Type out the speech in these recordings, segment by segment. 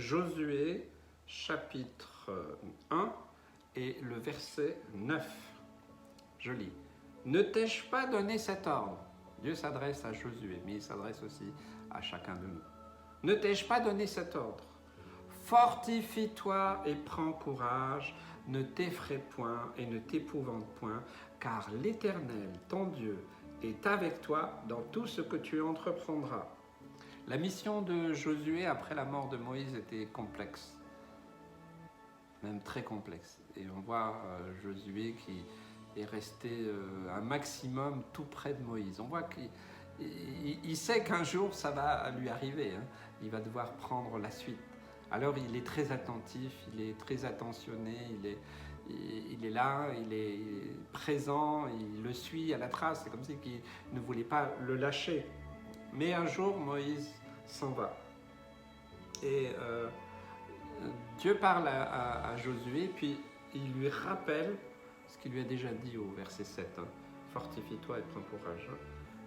Josué chapitre 1 et le verset 9. Je lis. Ne t'ai-je pas donné cet ordre? Dieu s'adresse à Josué, mais il s'adresse aussi à chacun de nous. Ne t'ai-je pas donné cet ordre? Fortifie-toi et prends courage, ne t'effraie point et ne t'épouvante point, car l'Éternel, ton Dieu, est avec toi dans tout ce que tu entreprendras. La mission de Josué après la mort de Moïse était complexe, même très complexe. Et on voit Josué qui est resté un maximum tout près de Moïse. On voit qu'il sait qu'un jour ça va lui arriver, hein. Il va devoir prendre la suite. Alors il est très attentif, il est très attentionné, il est là, il est présent, il le suit à la trace. C'est comme si il ne voulait pas le lâcher. Mais un jour, Moïse s'en va. Et Dieu parle à Josué, puis il lui rappelle ce qu'il lui a déjà dit au verset 7. Hein. Fortifie-toi et prends courage. Hein.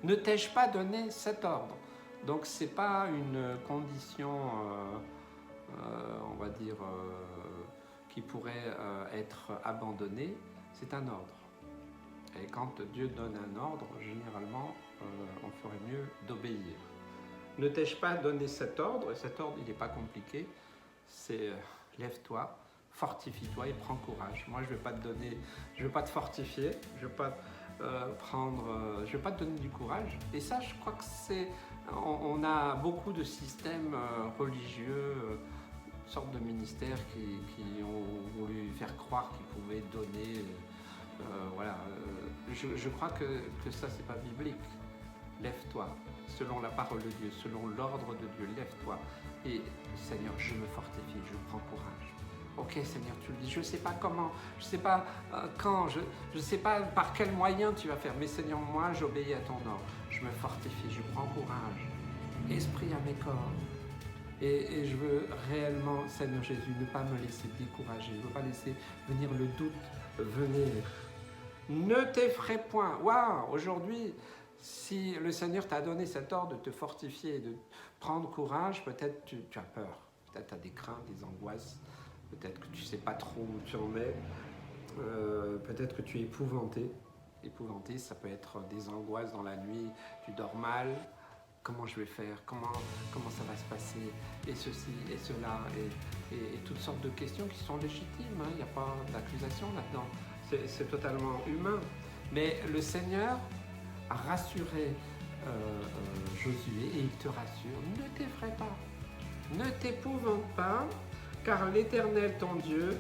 Ne t'ai-je pas donné cet ordre? Donc ce n'est pas une condition, on va dire, qui pourrait être abandonnée, c'est un ordre. Et quand Dieu donne un ordre, généralement, on ferait mieux d'obéir. Ne t'ai-je pas donné cet ordre? Et cet ordre, il n'est pas compliqué. C'est lève-toi, fortifie-toi et prends courage. Moi, je ne vais pas te donner, je ne vais pas te fortifier, je ne vais pas je vais pas te donner du courage. Et ça, je crois que c'est, on a beaucoup de systèmes religieux, sortes de ministères qui ont voulu faire croire qu'ils pouvaient donner. Voilà. Je crois que ça, c'est pas biblique. Lève-toi, selon la parole de Dieu, selon l'ordre de Dieu, lève-toi. Et Seigneur, je me fortifie, je prends courage. Ok Seigneur, tu le dis, je ne sais pas comment, je ne sais pas quand, je ne sais pas par quel moyen tu vas faire, mais Seigneur, moi j'obéis à ton ordre, je me fortifie, je prends courage, esprit à mes corps. Et je veux réellement, Seigneur Jésus, ne pas me laisser décourager, je ne veux pas laisser venir le doute venir. Ne t'effraie point. Waouh, aujourd'hui, si le Seigneur t'a donné cet ordre de te fortifier, de prendre courage, peut-être tu as peur, peut-être tu as des craintes, des angoisses, peut-être que tu ne sais pas trop où tu en es, peut-être que tu es épouvanté. Épouvanté, ça peut être des angoisses dans la nuit, tu dors mal, comment je vais faire, comment ça va se passer, et ceci, et cela, et toutes sortes de questions qui sont légitimes, hein. Il n'y a pas d'accusation là-dedans, c'est totalement humain. Mais le Seigneur a rassuré Josué, et il te rassure, ne t'effraie pas, ne t'épouvante pas, car l'Éternel, ton Dieu,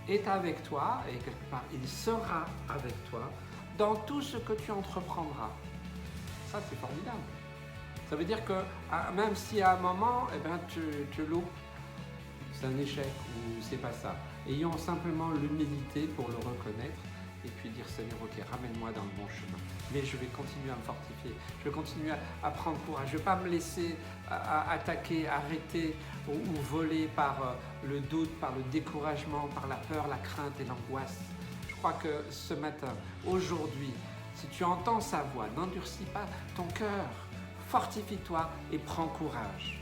est avec toi, et quelque part, il sera avec toi dans tout ce que tu entreprendras. Ça, c'est formidable. Ça veut dire que même si à un moment, eh ben, tu loupes, c'est un échec ou c'est pas ça. Ayons simplement l'humilité pour le reconnaître et puis dire Seigneur, ok, ramène-moi dans le bon chemin. Mais je vais continuer à me fortifier, je vais continuer à prendre courage, je ne vais pas me laisser attaquer, arrêter ou voler par le doute, par le découragement, par la peur, la crainte et l'angoisse. Je crois que ce matin, aujourd'hui, si tu entends sa voix, n'endurcis pas ton cœur, fortifie-toi et prends courage.